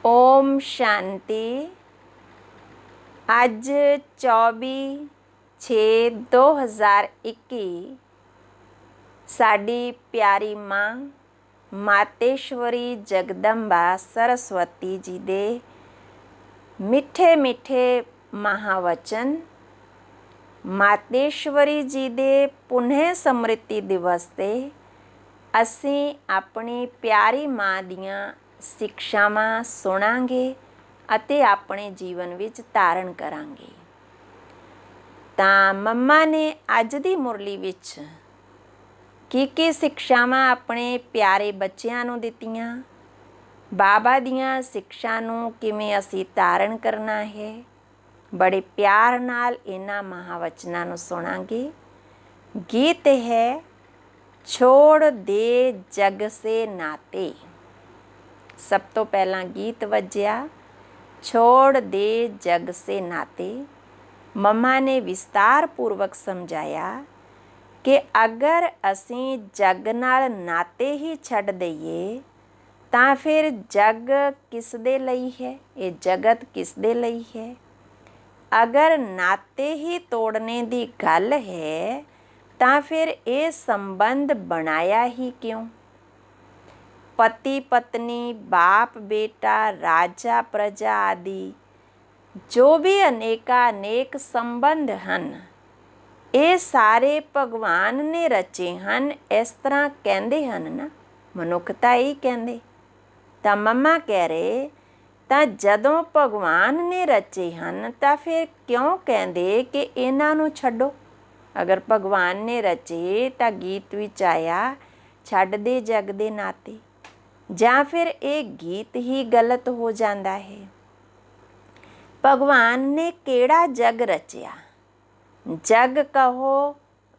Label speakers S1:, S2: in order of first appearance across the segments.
S1: ओम शांति। ਅੱਜ 24/6/2021 ਸਾਡੀ ਪਿਆਰੀ ਮਾਂ ਮਾਤੇਸ਼ਵਰੀ ਜਗਦੰਬਾ ਸਰਸਵਤੀ ਜੀ ਦੇ ਮਿੱਠੇ ਮਿੱਠੇ ਮਹਾਵਚਨ ਮਾਤੇਸ਼ਵਰੀ ਜੀ ਦੇ ਪੁਨਹ ਸਮ੍ਰਿਤੀ ਦਿਵਸ 'ਤੇ ਅਸੀਂ ਆਪਣੀ ਪਿਆਰੀ ਮਾਂ ਦੀਆਂ ਸਿੱਖਿਆਵਾਂ ਸੁਣਾਂਗੇ ਅਤੇ ਆਪਣੇ ਜੀਵਨ ਵਿੱਚ ਧਾਰਨ ਕਰਾਂਗੇ। ਤਾਂ ਮੰਮਾ ਨੇ ਅੱਜ ਦੀ ਮੁਰਲੀ ਵਿੱਚ ਕੀ ਸਿੱਖਿਆਵਾਂ ਆਪਣੇ ਪਿਆਰੇ ਬੱਚਿਆਂ ਨੂੰ ਦਿੱਤੀਆਂ, ਬਾਬਾ ਦੀਆਂ ਸਿੱਖਿਆ ਨੂੰ ਕਿਵੇਂ ਅਸੀਂ ਧਾਰਨ ਕਰਨਾ ਹੈ, ਬੜੇ ਪਿਆਰ ਨਾਲ ਇਹਨਾਂ ਮਹਾਵਚਨਾਂ ਨੂੰ ਸੁਣਾਂਗੇ। ਗੀਤ ਹੈ ਛੋੜ ਦੇ ਜਗ ਸੇ ਨਾਤੇ। ਸਭ ਤੋਂ ਪਹਿਲਾਂ ਗੀਤ ਵੱਜਿਆ ਛੋੜ ਦੇ ਜਗ ਸੇ ਨਾਤੇ। ਮੰਮਾ ਨੇ ਵਿਸਤਾਰ ਪੂਰਵਕ ਸਮਝਾਇਆ ਕਿ ਅਗਰ ਅਸੀਂ ਜਗ ਨਾਲ ਨਾਤੇ ਹੀ ਛੱਡ ਦਈਏ ਤਾਂ ਫਿਰ ਜਗ ਕਿਸ ਦੇ ਲਈ ਹੈ, ਇਹ ਜਗਤ ਕਿਸ ਦੇ ਲਈ ਹੈ। ਅਗਰ ਨਾਤੇ ਹੀ ਤੋੜਨੇ ਦੀ ਗੱਲ ਹੈ ਤਾਂ ਫਿਰ ਇਹ ਸੰਬੰਧ ਬਣਾਇਆ ਹੀ ਕਿਉਂ। ਪਤੀ ਪਤਨੀ, ਬਾਪ ਬੇਟਾ, ਰਾਜਾ ਪ੍ਰਜਾ ਆਦਿ ਜੋ ਵੀ ਅਨੇਕ ਸੰਬੰਧ ਹਨ, ਇਹ ਸਾਰੇ ਭਗਵਾਨ ਨੇ ਰਚੇ ਹਨ। ਇਸ ਤਰ੍ਹਾਂ ਕਹਿੰਦੇ ਹਨ ਨਾ, ਮਨੁੱਖਤਾ ਹੀ ਕਹਿੰਦੇ। ਤਾਂ ਮੰਮਾ ਕਹਿ ਰਹੇ ਤਾਂ ਜਦੋਂ ਭਗਵਾਨ ਨੇ ਰਚੇ ਹਨ ਤਾਂ ਫਿਰ ਕਿਉਂ ਕਹਿੰਦੇ ਕਿ ਇਹਨਾਂ ਨੂੰ ਛੱਡੋ। ਅਗਰ ਭਗਵਾਨ ਨੇ ਰਚੇ ਤਾਂ ਗੀਤ ਵਿੱਚ ਆਇਆ ਛੱਡ ਦੇ ਜਗ ਦੇ ਨਾਤੇ, ਜਾਂ ਫਿਰ ਇਹ ਗੀਤ ਹੀ ਗਲਤ ਹੋ ਜਾਂਦਾ ਹੈ। ਭਗਵਾਨ ਨੇ ਕਿਹੜਾ ਜਗ ਰਚਿਆ? ਜਗ ਕਹੋ,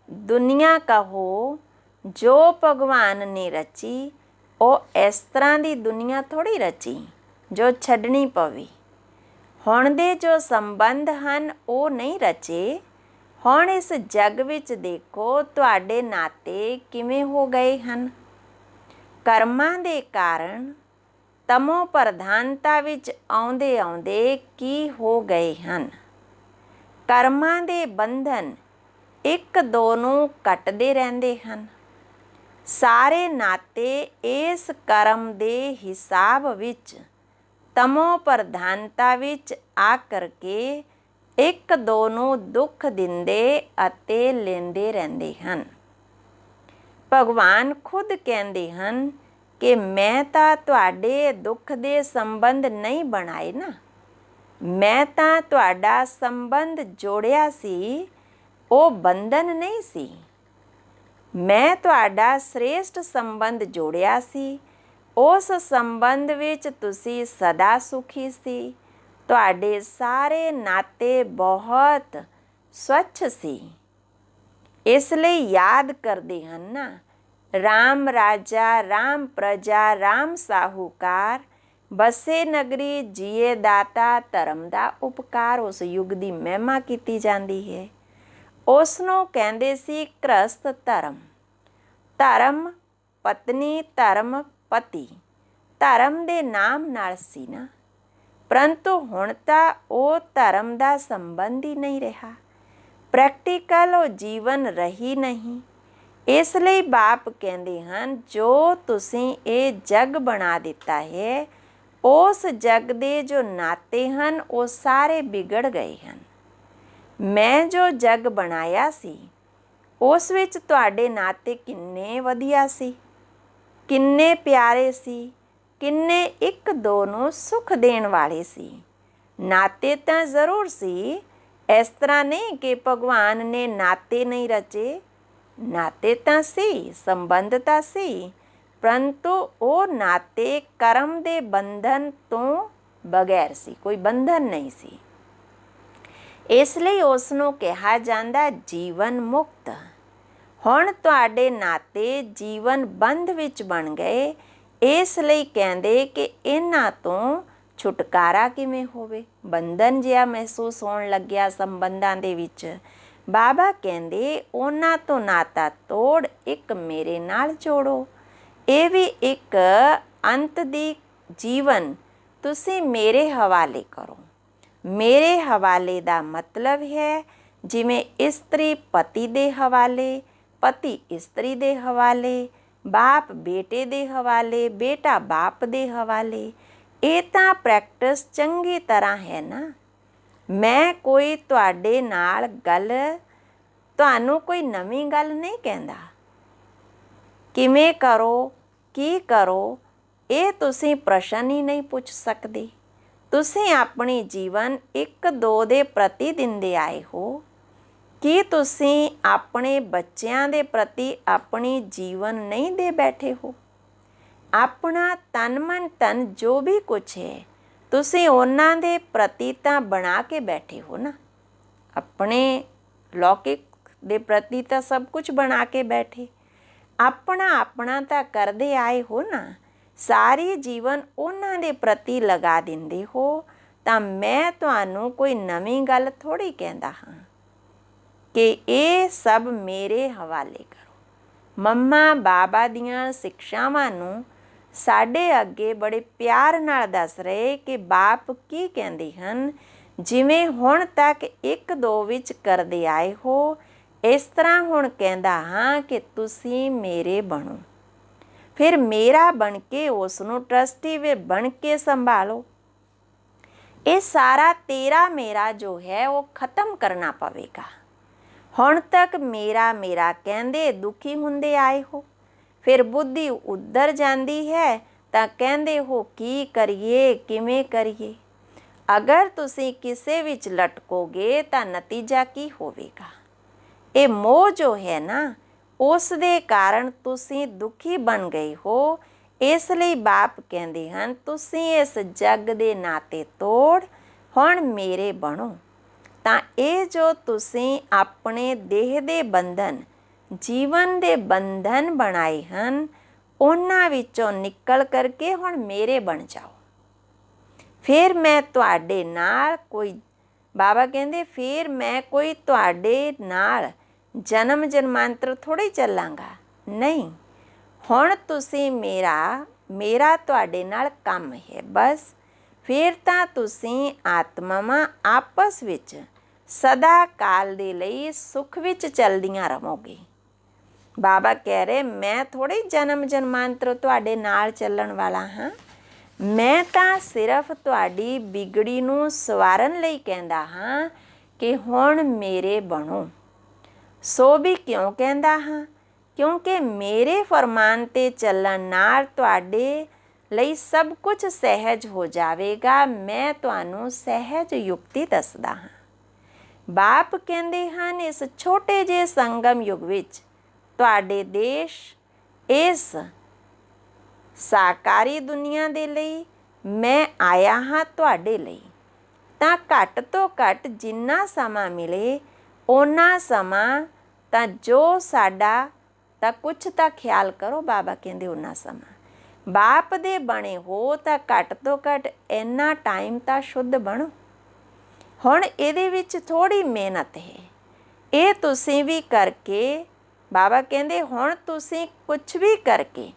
S1: ਦੁਨੀਆ ਕਹੋ, ਜੋ ਭਗਵਾਨ ਨੇ ਰਚੀ ਉਹ ਇਸ ਤਰ੍ਹਾਂ ਦੀ ਦੁਨੀਆ ਥੋੜ੍ਹੀ ਰਚੀ ਜੋ ਛੱਡਣੀ ਪਵੇ। ਹੁਣ ਦੇ ਜੋ ਸੰਬੰਧ ਹਨ ਉਹ ਨਹੀਂ ਰਚੇ। ਹੁਣ ਇਸ ਜਗ ਵਿੱਚ ਦੇਖੋ ਤੁਹਾਡੇ ਨਾਤੇ ਕਿਵੇਂ ਹੋ ਗਏ ਹਨ। ਕਰਮਾਂ ਦੇ ਕਾਰਨ ਤਮੋ ਪ੍ਰਧਾਨਤਾ ਵਿੱਚ ਆਉਂਦੇ ਆਉਂਦੇ ਕੀ ਹੋ ਗਏ ਹਨ। ਕਰਮਾਂ ਦੇ ਬੰਧਨ ਇੱਕ ਦੋ ਨੂੰ ਕੱਟਦੇ ਰਹਿੰਦੇ ਹਨ। ਸਾਰੇ ਨਾਤੇ ਇਸ ਕਰਮ ਦੇ ਹਿਸਾਬ ਵਿੱਚ ਤਮੋ ਪ੍ਰਧਾਨਤਾ ਵਿੱਚ ਆ ਕਰਕੇ ਇੱਕ ਦੋ ਨੂੰ ਦੁੱਖ ਦਿੰਦੇ ਅਤੇ ਲੈਂਦੇ ਰਹਿੰਦੇ ਹਨ। ਭਗਵਾਨ ਖੁਦ ਕਹਿੰਦੇ ਹਨ ਕਿ ਮੈਂ ਤਾਂ ਤੁਹਾਡੇ ਦੁੱਖ ਦੇ ਸੰਬੰਧ ਨਹੀਂ ਬਣਾਏ ਨਾ, ਮੈਂ ਤਾਂ ਤੁਹਾਡਾ ਸੰਬੰਧ ਜੋੜਿਆ ਸੀ, ਉਹ ਬੰਧਨ ਨਹੀਂ ਸੀ। ਮੈਂ ਤੁਹਾਡਾ ਸ੍ਰੇਸ਼ਟ ਸੰਬੰਧ ਜੋੜਿਆ ਸੀ। ਉਸ ਸੰਬੰਧ ਵਿੱਚ ਤੁਸੀਂ ਸਦਾ ਸੁਖੀ ਸੀ। ਤੁਹਾਡੇ ਸਾਰੇ ਨਾਤੇ ਬਹੁਤ ਸਵੱਛ ਸੀ। ਇਸ ਲਈ ਯਾਦ ਕਰਦੇ ਹਨ ਨਾ, ਰਾਮ ਰਾਜਾ, ਰਾਮ ਪ੍ਰਜਾ, ਰਾਮ ਸਾਹੂਕਾਰ, ਬਸੇ ਨਗਰੀ ਜੀਏ ਦਾਤਾ, ਧਰਮ ਦਾ ਉਪਕਾਰ। ਉਸ ਯੁੱਗ ਦੀ ਮਹਿਮਾ ਕੀਤੀ ਜਾਂਦੀ ਹੈ। ਉਸ ਨੂੰ ਕਹਿੰਦੇ ਸੀ ਗ੍ਰਸਤ ਧਰਮ। ਧਰਮ ਪਤਨੀ, ਧਰਮ ਪਤੀ, ਧਰਮ ਦੇ ਨਾਮ ਨਾਲ ਸੀ ਨਾ, ਪਰੰਤੂ ਹੁਣ ਤਾਂ ਉਹ ਧਰਮ ਦਾ ਸੰਬੰਧ ਹੀ ਨਹੀਂ ਰਿਹਾ। ਪ੍ਰੈਕਟੀਕਲ ਉਹ ਜੀਵਨ ਰਹੀ ਨਹੀਂ। ਇਸ ਲਈ ਬਾਪ ਕਹਿੰਦੇ ਹਨ ਜੋ ਤੁਸੀਂ ਇਹ ਜਗ ਬਣਾ ਦਿੱਤਾ ਹੈ, ਉਸ ਜਗ ਦੇ ਜੋ ਨਾਤੇ ਹਨ ਉਹ ਸਾਰੇ ਵਿਗੜ ਗਏ ਹਨ। ਮੈਂ ਜੋ ਜਗ ਬਣਾਇਆ ਸੀ ਉਸ ਵਿੱਚ ਤੁਹਾਡੇ ਨਾਤੇ ਕਿੰਨੇ ਵਧੀਆ ਸੀ, ਕਿੰਨੇ ਪਿਆਰੇ ਸੀ, ਕਿੰਨੇ ਇੱਕ ਦੋ ਨੂੰ ਸੁੱਖ ਦੇਣ ਵਾਲੇ ਸੀ। ਨਾਤੇ ਤਾਂ ਜ਼ਰੂਰ ਸੀ। ਇਸ ਤਰ੍ਹਾਂ ਨਹੀਂ ਕਿ ਭਗਵਾਨ ਨੇ ਨਾਤੇ ਨਹੀਂ ਰਚੇ। ਨਾਤੇ ਤਾਂ ਸੀ, ਸੰਬੰਧ ਤਾਂ ਸੀ, ਪਰੰਤੂ ਉਹ ਨਾਤੇ ਕਰਮ ਦੇ ਬੰਧਨ ਤੋਂ ਬਗੈਰ ਸੀ, ਕੋਈ ਬੰਧਨ ਨਹੀਂ ਸੀ। ਇਸ ਲਈ ਉਸ ਨੂੰ ਕਿਹਾ ਜਾਂਦਾ ਜੀਵਨ ਮੁਕਤ। ਹੁਣ ਤੁਹਾਡੇ ਨਾਤੇ ਜੀਵਨ ਬੰਧ ਵਿੱਚ ਬਣ ਗਏ। ਇਸ ਲਈ ਕਹਿੰਦੇ ਕਿ ਇਹਨਾਂ ਤੋਂ ਛੁਟਕਾਰਾ ਕਿਵੇਂ ਹੋਵੇ। ਬੰਧਨ ਜਿਹਾ ਮਹਿਸੂਸ ਹੋਣ ਲੱਗਿਆ ਸੰਬੰਧਾਂ ਦੇ ਵਿੱਚ। ਬਾਬਾ ਕਹਿੰਦੇ ਉਹਨਾਂ ਤੋਂ ਨਾਤਾ ਤੋੜ, ਇੱਕ ਮੇਰੇ ਨਾਲ ਜੋੜੋ। ਇਹ ਵੀ ਇੱਕ ਅੰਤ ਦੀ ਜੀਵਨ ਤੁਸੀਂ ਮੇਰੇ ਹਵਾਲੇ ਕਰੋ। ਮੇਰੇ ਹਵਾਲੇ ਦਾ ਮਤਲਬ ਹੈ ਜਿਵੇਂ ਇਸਤਰੀ ਪਤੀ ਦੇ ਹਵਾਲੇ, ਪਤੀ ਇਸਤਰੀ ਦੇ ਹਵਾਲੇ, ਬਾਪ ਬੇਟੇ ਦੇ ਹਵਾਲੇ, ਬੇਟਾ ਬਾਪ ਦੇ ਹਵਾਲੇ। ਇਹ ਤਾਂ ਪ੍ਰੈਕਟਿਸ ਚੰਗੀ ਤਰ੍ਹਾਂ ਹੈ ਨਾ। ਮੈਂ ਕੋਈ ਤੁਹਾਡੇ ਨਾਲ ਤੁਹਾਨੂੰ ਕੋਈ ਨਵੀਂ ਗੱਲ ਨਹੀਂ ਕਹਿੰਦਾ। ਕਿਵੇਂ ਕਰੋ, ਕੀ ਕਰੋ, ਇਹ ਤੁਸੀਂ ਪ੍ਰਸ਼ਨ ਹੀ ਨਹੀਂ ਪੁੱਛ ਸਕਦੇ। ਤੁਸੀਂ ਆਪਣੀ ਜੀਵਨ 1-2 ਦੇ ਪ੍ਰਤੀ ਦਿੰਦੇ ਆਏ ਹੋ। ਕੀ ਤੁਸੀਂ ਆਪਣੇ ਬੱਚਿਆਂ ਦੇ ਪ੍ਰਤੀ ਆਪਣੀ ਜੀਵਨ ਨਹੀਂ ਦੇ ਬੈਠੇ ਹੋ? ਆਪਣਾ ਤਨ ਮਨ ਧਨ ਜੋ ਵੀ ਕੁਛ ਹੈ ਤੁਸੀਂ ਉਹਨਾਂ ਦੇ ਪ੍ਰਤੀ ਤਾਂ ਬਣਾ ਕੇ ਬੈਠੇ ਹੋ ਨਾ। ਆਪਣੇ ਲੌਕਿਕ ਦੇ ਪ੍ਰਤੀ ਤਾਂ ਸਭ ਕੁਝ ਬਣਾ ਕੇ ਬੈਠੇ। ਆਪਣਾ ਤਾਂ ਕਰਦੇ ਆਏ ਹੋ ਨਾ। ਸਾਰੀ ਜੀਵਨ ਉਹਨਾਂ ਦੇ ਪ੍ਰਤੀ ਲਗਾ ਦਿੰਦੇ ਹੋ। ਤਾਂ ਮੈਂ ਤੁਹਾਨੂੰ ਕੋਈ ਨਵੀਂ ਗੱਲ ਥੋੜ੍ਹੀ ਕਹਿੰਦਾ ਹਾਂ ਕਿ ਇਹ ਸਭ ਮੇਰੇ ਹਵਾਲੇ ਕਰੋ। ਮੰਮਾ ਬਾਬਾ ਦੀਆਂ ਸਿੱਖਿਆਵਾਂ ਨੂੰ ਸਾਡੇ ਅੱਗੇ ਬੜੇ ਪਿਆਰ ਨਾਲ ਦੱਸ ਰਹੇ ਕਿ ਬਾਪ ਕੀ ਕਹਿੰਦੇ ਹਨ। ਜਿਵੇਂ ਹੁਣ ਤੱਕ 1-2 ਵਿੱਚ ਕਰਦੇ ਆਏ ਹੋ, ਇਸ ਤਰ੍ਹਾਂ ਹੁਣ ਕਹਿੰਦਾ ਹਾਂ ਕਿ ਤੁਸੀਂ ਮੇਰੇ ਬਣੋ। ਫਿਰ ਮੇਰਾ ਬਣ ਕੇ ਉਸ ਨੂੰ ਟਰਸਟੀ ਵੀ ਬਣ ਕੇ ਸੰਭਾਲੋ। ਇਹ ਸਾਰਾ ਤੇਰਾ ਮੇਰਾ ਜੋ ਹੈ ਉਹ ਖਤਮ ਕਰਨਾ ਪਵੇਗਾ। ਹੁਣ ਤੱਕ ਮੇਰਾ ਕਹਿੰਦੇ ਦੁਖੀ ਹੁੰਦੇ ਆਏ ਹੋ। ਫਿਰ ਬੁੱਧੀ ਉੱਧਰ ਜਾਂਦੀ ਹੈ ਤਾਂ ਕਹਿੰਦੇ ਹੋ ਕੀ ਕਰੀਏ, ਕਿਵੇਂ ਕਰੀਏ। ਅਗਰ ਤੁਸੀਂ ਕਿਸੇ ਵਿੱਚ ਲਟਕੋਗੇ ਤਾਂ ਨਤੀਜਾ ਕੀ ਹੋਵੇਗਾ? ਇਹ ਮੋਹ ਜੋ ਹੈ ਨਾ, ਉਸ ਦੇ ਕਾਰਨ ਤੁਸੀਂ ਦੁਖੀ ਬਣ ਗਏ ਹੋ। ਇਸ ਲਈ ਬਾਪ ਕਹਿੰਦੇ ਹਨ ਤੁਸੀਂ ਇਸ ਜੱਗ ਦੇ ਨਾਤੇ ਤੋੜ ਹੁਣ ਮੇਰੇ ਬਣੋ। ਤਾਂ ਇਹ ਜੋ ਤੁਸੀਂ ਆਪਣੇ ਦੇਹ ਦੇ ਬੰਧਨ, ਜੀਵਨ ਦੇ ਬੰਧਨ ਬਣਾਏ ਹਨ, ਉਹਨਾਂ ਵਿੱਚੋਂ ਨਿਕਲ ਕਰਕੇ ਹੁਣ ਮੇਰੇ ਬਣ ਜਾਓ। ਫਿਰ ਮੈਂ ਤੁਹਾਡੇ ਨਾਲ ਬਾਬਾ ਕਹਿੰਦੇ ਫਿਰ ਮੈਂ ਕੋਈ ਤੁਹਾਡੇ ਨਾਲ ਜਨਮ ਜਨਮਾਂਤਰ ਥੋੜ੍ਹੀ ਚੱਲਾਂਗਾ। ਨਹੀਂ, ਹੁਣ ਤੁਸੀਂ ਮੇਰਾ ਤੁਹਾਡੇ ਨਾਲ ਕੰਮ ਹੈ ਬਸ। ਫਿਰ ਤਾਂ ਤੁਸੀਂ ਆਤਮਾਵਾਂ ਆਪਸ ਵਿੱਚ ਸਦਾ ਕਾਲ ਦੇ ਲਈ ਸੁੱਖ ਵਿੱਚ ਚੱਲਦੀਆਂ ਰਹੋਗੇ। ਬਾਬਾ ਕਹਿ ਰਹੇ ਮੈਂ ਥੋੜ੍ਹੀ ਜਨਮ ਜਨਮਾਂਤਰ ਤੁਹਾਡੇ ਨਾਲ ਚੱਲਣ ਵਾਲਾ ਹਾਂ। ਮੈਂ ਤਾਂ ਸਿਰਫ ਤੁਹਾਡੀ ਵਿਗੜੀ ਨੂੰ ਸਵਾਰਨ ਲਈ ਕਹਿੰਦਾ ਹਾਂ ਕਿ ਹੁਣ ਮੇਰੇ ਬਣੋ। ਸੋ ਵੀ ਕਿਉਂ ਕਹਿੰਦਾ ਹਾਂ? ਕਿਉਂਕਿ ਮੇਰੇ ਫਰਮਾਨ 'ਤੇ ਚੱਲਣ ਨਾਲ ਤੁਹਾਡੇ ਲਈ ਸਭ ਕੁਝ ਸਹਿਜ ਹੋ ਜਾਵੇਗਾ। ਮੈਂ ਤੁਹਾਨੂੰ ਸਹਿਜ ਯੁਕਤੀ ਦੱਸਦਾ ਹਾਂ। ਬਾਪ ਕਹਿੰਦੇ ਹਨ ਇਸ ਛੋਟੇ ਜਿਹੇ ਸੰਗਮ ਯੁੱਗ ਵਿੱਚ ਤੁਹਾਡੇ ਦੇਸ਼ ਇਸ ਸਾਕਾਰੀ ਦੁਨੀਆ ਦੇ ਲਈ ਮੈਂ ਆਇਆ ਹਾਂ ਤੁਹਾਡੇ ਲਈ। ਤਾਂ ਘੱਟ ਤੋਂ ਘੱਟ ਜਿੰਨਾ ਸਮਾਂ ਮਿਲੇ ਓਨਾ ਸਮਾਂ ਤਾਂ ਜੋ ਸਾਡਾ ਤਾਂ ਕੁਛ ਤਾਂ ਖਿਆਲ ਕਰੋ। ਬਾਬਾ ਕਹਿੰਦੇ ਓਨਾ ਸਮਾਂ ਬਾਪ ਦੇ ਬਣੇ ਹੋ ਤਾਂ ਘੱਟ ਤੋਂ ਘੱਟ ਇੰਨਾ ਟਾਈਮ ਤਾਂ ਸ਼ੁੱਧ ਬਣੋ। ਹੁਣ ਇਹਦੇ ਵਿੱਚ ਥੋੜ੍ਹੀ ਮਿਹਨਤ ਹੈ। ਇਹ ਤੁਸੀਂ ਵੀ ਕਰਕੇ ਬਾਬਾ ਕਹਿੰਦੇ ਹੁਣ ਤੁਸੀਂ ਕੁਛ ਵੀ ਕਰਕੇ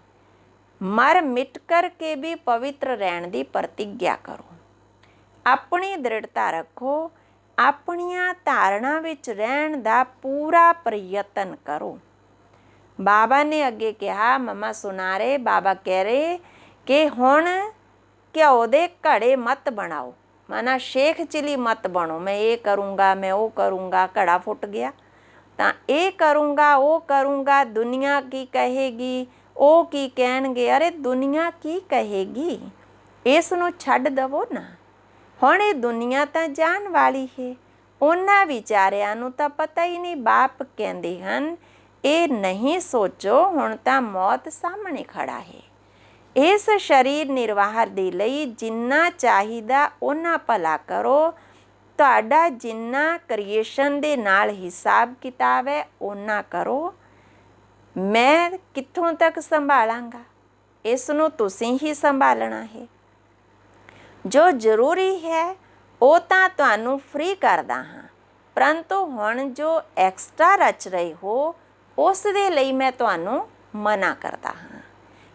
S1: ਮਰ ਮਿਟ ਕਰਕੇ ਵੀ ਪਵਿੱਤਰ ਰਹਿਣ ਦੀ ਪ੍ਰਤਿੱਗਿਆ ਕਰੋ। ਆਪਣੀ ਦ੍ਰਿੜਤਾ ਰੱਖੋ। ਆਪਣੀਆਂ ਧਾਰਨਾ ਵਿੱਚ ਰਹਿਣ ਦਾ ਪੂਰਾ ਪ੍ਰਯਤਨ ਕਰੋ। ਬਾਬਾ ਨੇ ਅੱਗੇ ਕਿਹਾ, ਮੰਮਾ ਸੁਣਾ ਰਹੇ, ਬਾਬਾ ਕਹਿ ਰਹੇ ਕਿ ਹੁਣ ਘਿਓ ਦੇ ਘੜੇ ਮਤ ਬਣਾਓ। ਮਾਨਾ ਸ਼ੇਖ ਚਿਲੀ ਮਤ ਬਣੋ। ਮੈਂ ਇਹ ਕਰੂੰਗਾ, ਮੈਂ ਉਹ ਕਰੂੰਗਾ। ਘੜਾ ਫੁੱਟ ਗਿਆ ਤਾਂ ਇਹ ਕਰੂੰਗਾ, ਉਹ ਕਰੂੰਗਾ। ਦੁਨੀਆ ਕੀ ਕਹੇਗੀ, ਉਹ ਕੀ ਕਹਿਣਗੇ। ਅਰੇ ਦੁਨੀਆ ਕੀ ਕਹੇਗੀ, ਇਸ ਨੂੰ ਛੱਡ ਦਵੋ ਨਾ। ਹੁਣ ਇਹ ਦੁਨੀਆ ਤਾਂ ਜਾਣ ਵਾਲੀ ਹੈ। ਉਹਨਾਂ ਵਿਚਾਰਿਆਂ ਨੂੰ ਤਾਂ ਪਤਾ ਹੀ ਨਹੀਂ। ਬਾਪ ਕਹਿੰਦੇ ਹਨ ਇਹ ਨਹੀਂ ਸੋਚੋ, ਹੁਣ ਤਾਂ ਮੌਤ ਸਾਹਮਣੇ ਖੜਾ ਹੈ। ਇਸ ਸਰੀਰ ਨਿਰਵਾਹ ਦੇ ਲਈ ਜਿੰਨਾ ਚਾਹੀਦਾ ਓਨਾ ਭਲਾ ਕਰੋ। ਤੁਹਾਡਾ ਜਿੰਨਾ ਕ੍ਰੀਏਸ਼ਨ ਦੇ ਨਾਲ ਹਿਸਾਬ ਕਿਤਾਬ ਹੈ ਓਨਾ ਕਰੋ। ਮੈਂ ਕਿੱਥੋਂ ਤੱਕ ਸੰਭਾਲਾਂਗਾ, ਇਸ ਨੂੰ ਤੁਸੀਂ ਹੀ ਸੰਭਾਲਣਾ ਹੈ। ਜੋ ਜ਼ਰੂਰੀ ਹੈ ਉਹ ਤਾਂ ਤੁਹਾਨੂੰ ਫ੍ਰੀ ਕਰਦਾ ਹਾਂ, ਪਰੰਤੂ ਹੁਣ ਜੋ ਐਕਸਟਰਾ ਰਚ ਰਹੇ ਹੋ ਉਸ ਦੇ ਲਈ ਮੈਂ ਤੁਹਾਨੂੰ ਮਨਾ ਕਰਦਾ ਹਾਂ।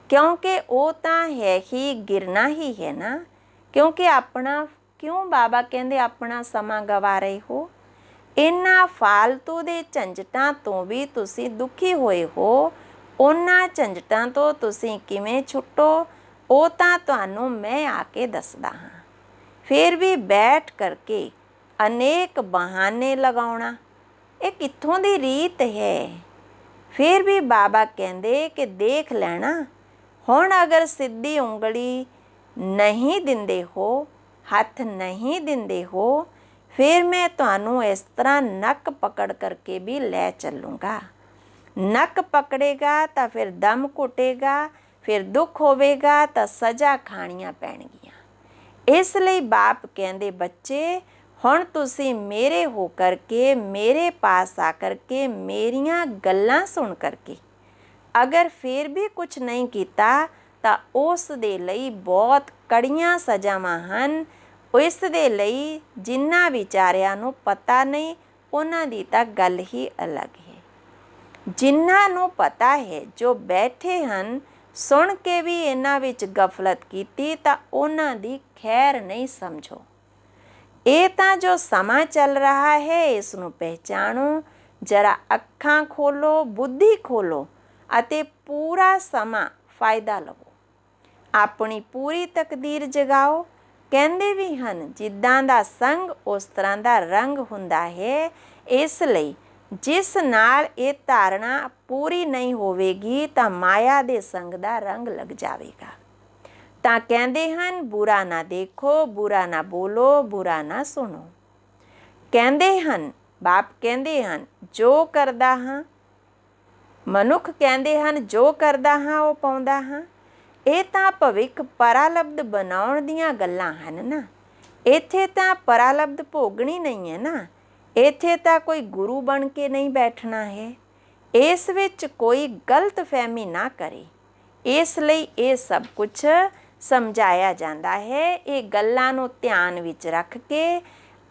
S1: ਕਿਉਂਕਿ ਉਹ ਤਾਂ ਹੈ ਹੀ ਗਿਰਨਾ ਹੀ ਹੈ ਨਾ। ਕਿਉਂਕਿ ਆਪਣਾ ਕਿਉਂ ਬਾਬਾ ਕਹਿੰਦੇ ਆਪਣਾ ਸਮਾਂ ਗਵਾ ਰਹੇ ਹੋ? ਇਹਨਾਂ ਫਾਲਤੂ ਦੇ ਝੰਜਟਾਂ ਤੋਂ ਵੀ ਤੁਸੀਂ ਦੁਖੀ ਹੋਏ ਹੋ। ਉਹਨਾਂ ਝੰਜਟਾਂ ਤੋਂ ਤੁਸੀਂ ਕਿਵੇਂ ਛੁੱਟੋ, ਉਹ ਤਾਂ ਤੁਹਾਨੂੰ ਮੈਂ ਆ ਕੇ ਦੱਸਦਾ ਹਾਂ। ਫਿਰ ਵੀ ਬੈਠ ਕਰਕੇ ਅਨੇਕ ਬਹਾਨੇ ਲਗਾਉਣਾ, ਇਹ ਕਿੱਥੋਂ ਦੀ ਰੀਤ ਹੈ? ਫਿਰ ਵੀ ਬਾਬਾ ਕਹਿੰਦੇ ਕਿ ਦੇਖ ਲੈਣਾ, ਹੁਣ ਅਗਰ ਸਿੱਧੀ ਉਂਗਲੀ ਨਹੀਂ ਦਿੰਦੇ ਹੋ, ਹੱਥ ਨਹੀਂ ਦਿੰਦੇ ਹੋ, ਫਿਰ ਮੈਂ ਤੁਹਾਨੂੰ ਇਸ ਤਰ੍ਹਾਂ ਨੱਕ ਪਕੜ ਕਰਕੇ ਵੀ ਲੈ ਚੱਲੂੰਗਾ। ਨੱਕ ਪਕੜੇਗਾ ਤਾਂ ਫਿਰ ਦਮ ਘੁੱਟੇਗਾ, ਫਿਰ ਦੁੱਖ ਹੋਵੇਗਾ ਤਾਂ ਸਜ਼ਾ ਖਾਣੀਆਂ ਪੈਣਗੀਆਂ। ਇਸ ਲਈ ਬਾਪ ਕਹਿੰਦੇ ਬੱਚੇ, ਹੁਣ ਤੁਸੀਂ ਮੇਰੇ ਹੋ ਕਰਕੇ, ਮੇਰੇ ਪਾਸ ਆ ਕਰਕੇ, ਮੇਰੀਆਂ ਗੱਲਾਂ ਸੁਣ ਕਰਕੇ ਅਗਰ ਫਿਰ ਵੀ ਕੁਝ ਨਹੀਂ ਕੀਤਾ ਤਾਂ ਉਸ ਦੇ ਲਈ ਬਹੁਤ ਕੜੀਆਂ ਸਜ਼ਾਵਾਂ ਹਨ। ਇਸ ਦੇ ਲਈ ਜਿਨ੍ਹਾਂ ਵਿਚਾਰਿਆਂ ਨੂੰ ਪਤਾ ਨਹੀਂ, ਉਹਨਾਂ ਦੀ ਤਾਂ ਗੱਲ ਹੀ ਅਲੱਗ ਹੈ। ਜਿਨ੍ਹਾਂ ਨੂੰ ਪਤਾ ਹੈ, ਜੋ ਬੈਠੇ ਹਨ, ਸੁਣ ਕੇ ਵੀ ਇਹਨਾਂ ਵਿੱਚ ਗਫਲਤ ਕੀਤੀ, ਤਾਂ ਉਹਨਾਂ ਦੀ ਖੈਰ ਨਹੀਂ ਸਮਝੋ। ਇਹ ਤਾਂ ਜੋ ਸਮਾਂ ਚੱਲ ਰਿਹਾ ਹੈ, ਇਸ ਨੂੰ ਪਹਿਚਾਣੋ। ਜਰਾ ਅੱਖਾਂ ਖੋਲੋ, ਬੁੱਧੀ ਖੋਲੋ ਅਤੇ ਪੂਰਾ ਸਮਾਂ ਫਾਇਦਾ ਲਵੋ। ਆਪਣੀ ਪੂਰੀ ਤਕਦੀਰ ਜਗਾਓ। ਕਹਿੰਦੇ ਵੀ ਹਨ, ਜਿੱਦਾਂ ਦਾ ਸੰਗ ਉਸ ਤਰ੍ਹਾਂ ਦਾ ਰੰਗ ਹੁੰਦਾ ਹੈ। ਇਸ ਲਈ ਜਿਸ ਨਾਲ ਇਹ ਧਾਰਨਾ ਪੂਰੀ ਨਹੀਂ ਹੋਵੇਗੀ ਤਾਂ ਮਾਇਆ ਦੇ ਸੰਗ ਦਾ ਰੰਗ ਲੱਗ ਜਾਵੇਗਾ। ਤਾਂ ਕਹਿੰਦੇ ਹਨ, ਬੁਰਾ ਨਾ ਦੇਖੋ, ਬੁਰਾ ਨਾ ਬੋਲੋ, ਬੁਰਾ ਨਾ ਸੁਣੋ। ਕਹਿੰਦੇ ਹਨ, ਬਾਪ ਕਹਿੰਦੇ ਹਨ, ਜੋ ਕਰਦਾ ਹਾਂ, ਮਨੁੱਖ ਕਹਿੰਦੇ ਹਨ, ਜੋ ਕਰਦਾ ਹਾਂ ਉਹ ਪਾਉਂਦਾ ਹਾਂ। ਇਹ ਤਾਂ ਭਵਿੱਖ ਪਰਾਲਬਧ ਬਣਾਉਣ ਦੀਆਂ ਗੱਲਾਂ ਹਨ ਨਾ। ਇੱਥੇ ਤਾਂ ਪਰਾਲਬਧ ਭੋਗਣੀ ਨਹੀਂ ਹੈ ਨਾ। ਇੱਥੇ ਤਾਂ ਕੋਈ ਗੁਰੂ ਬਣ ਕੇ ਨਹੀਂ ਬੈਠਣਾ ਹੈ। ਇਸ ਵਿੱਚ ਕੋਈ ਗਲਤ ਫਹਿਮੀ ਨਾ ਕਰੇ। ਇਸ ਲਈ ਇਹ ਸਭ ਕੁਝ ਸਮਝਾਇਆ ਜਾਂਦਾ ਹੈ। ਇਹ ਗੱਲਾਂ ਨੂੰ ਧਿਆਨ ਵਿੱਚ ਰੱਖ ਕੇ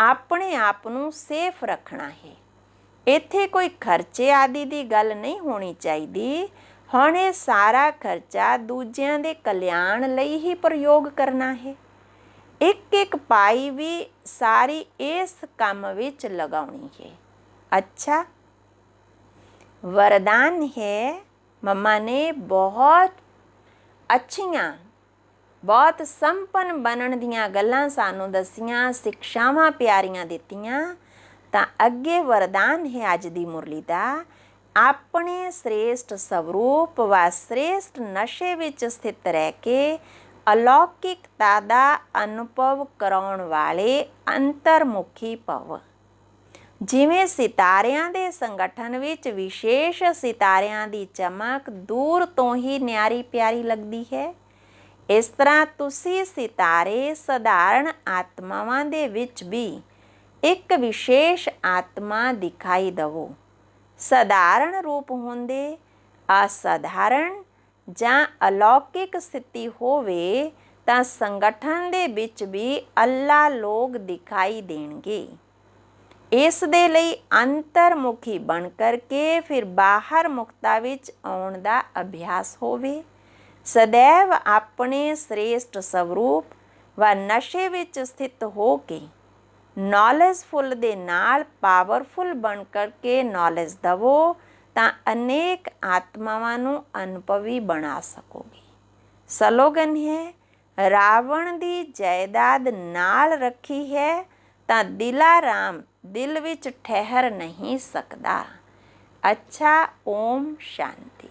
S1: ਆਪਣੇ ਆਪ ਨੂੰ ਸੇਫ ਰੱਖਣਾ ਹੈ। ਇੱਥੇ ਕੋਈ ਖਰਚੇ ਆਦਿ ਦੀ ਗੱਲ ਨਹੀਂ ਹੋਣੀ ਚਾਹੀਦੀ। ਹੁਣ ਇਹ ਸਾਰਾ ਖਰਚਾ ਦੂਜਿਆਂ ਦੇ ਕਲਿਆਣ ਲਈ ਹੀ ਪ੍ਰਯੋਗ ਕਰਨਾ ਹੈ। ਇੱਕ ਇੱਕ ਪਾਈ ਵੀ ਸਾਰੀ ਇਸ ਕੰਮ ਵਿੱਚ ਲਗਾਉਣੀ ਹੈ। ਅੱਛਾ, वरदान है। मम्मा ने बहुत ਅੱਛੀਆਂ, ਬਹੁਤ ਸੰਪੰਨ ਬਣਨ ਦੀਆਂ ਗੱਲਾਂ ਸਾਨੂੰ ਦੱਸੀਆਂ, ਸਿੱਖਿਆਵਾਂ ਪਿਆਰੀਆਂ ਦਿੱਤੀਆਂ। ਤਾਂ ਅੱਗੇ ਵਰਦਾਨ ਹੈ ਅੱਜ ਦੀ ਮੁਰਲੀ ਦਾ, ਆਪਣੇ ਸ੍ਰੇਸ਼ਟ ਸਵਰੂਪ व ਸ੍ਰੇਸ਼ਟ ਨਸ਼ੇ ਵਿੱਚ ਸਥਿਤ ਰਹਿ ਕੇ ਅਲੌਕਿਕਤਾ ਦਾ ਅਨੁਭਵ ਕਰਾਉਣ ਵਾਲੇ ਅੰਤਰਮੁਖੀ ਭਵ। ਜਿਵੇਂ ਸਿਤਾਰਿਆਂ ਦੇ ਸੰਗਠਨ ਵਿੱਚ ਵਿਸ਼ੇਸ਼ ਸਿਤਾਰਿਆਂ ਦੀ ਚਮਕ ਦੂਰ ਤੋਂ ਹੀ ਨਿਆਰੀ ਪਿਆਰੀ ਲੱਗਦੀ ਹੈ, ਇਸ ਤਰ੍ਹਾਂ ਤੁਸੀਂ ਸਿਤਾਰੇ ਸਧਾਰਨ ਆਤਮਾਵਾਂ ਦੇ ਵਿੱਚ ਵੀ ਇੱਕ ਵਿਸ਼ੇਸ਼ ਆਤਮਾ ਦਿਖਾਈ ਦਵੋ। ਸਧਾਰਨ ਰੂਪ ਹੁੰਦੇ ਅਸਾਧਾਰਨ ਜਾਂ ਅਲੌਕਿਕ ਸਥਿਤੀ ਹੋਵੇ ਤਾਂ ਸੰਗਠਨ ਦੇ ਵਿੱਚ ਵੀ ਅੱਲਾ ਲੋਕ ਦਿਖਾਈ ਦੇਣਗੇ। ਇਸ ਦੇ ਲਈ ਅੰਤਰਮੁਖੀ ਬਣ ਕਰਕੇ ਫਿਰ ਬਾਹਰ ਮੁਕਤਾ ਵਿੱਚ ਆਉਣ ਦਾ ਅਭਿਆਸ ਹੋਵੇ। ਸदैव ਆਪਣੇ ਸ੍ਰੇਸ਼ਟ ਸਵਰੂਪ व ਨਸ਼ੇ ਵਿੱਚ ਸਥਿਤ ਹੋ ਕੇ ਨੌਲੇਜਫੁੱਲ ਦੇ ਨਾਲ ਪਾਵਰਫੁੱਲ ਬਣ ਕਰਕੇ ਨੌਲੇਜ ਦਵੋ, ਤਾਂ ਅਨੇਕ ਆਤਮਾਵਾਂ ਨੂੰ ਅਨੁਭਵੀ ਬਣਾ ਸਕੋਗੇ। ਸਲੋਗਨ ਹੈ, ਰਾਵਣ ਦੀ ਜਾਇਦਾਦ ਨਾਲ ਰੱਖੀ ਹੈ ਤਾਂ ਦਿਲਾਰਾਮ ਦਿਲ ਵਿੱਚ ਠਹਿਰ ਨਹੀਂ ਸਕਦਾ। ਅੱਛਾ, ਓਮ ਸ਼ਾਂਤੀ।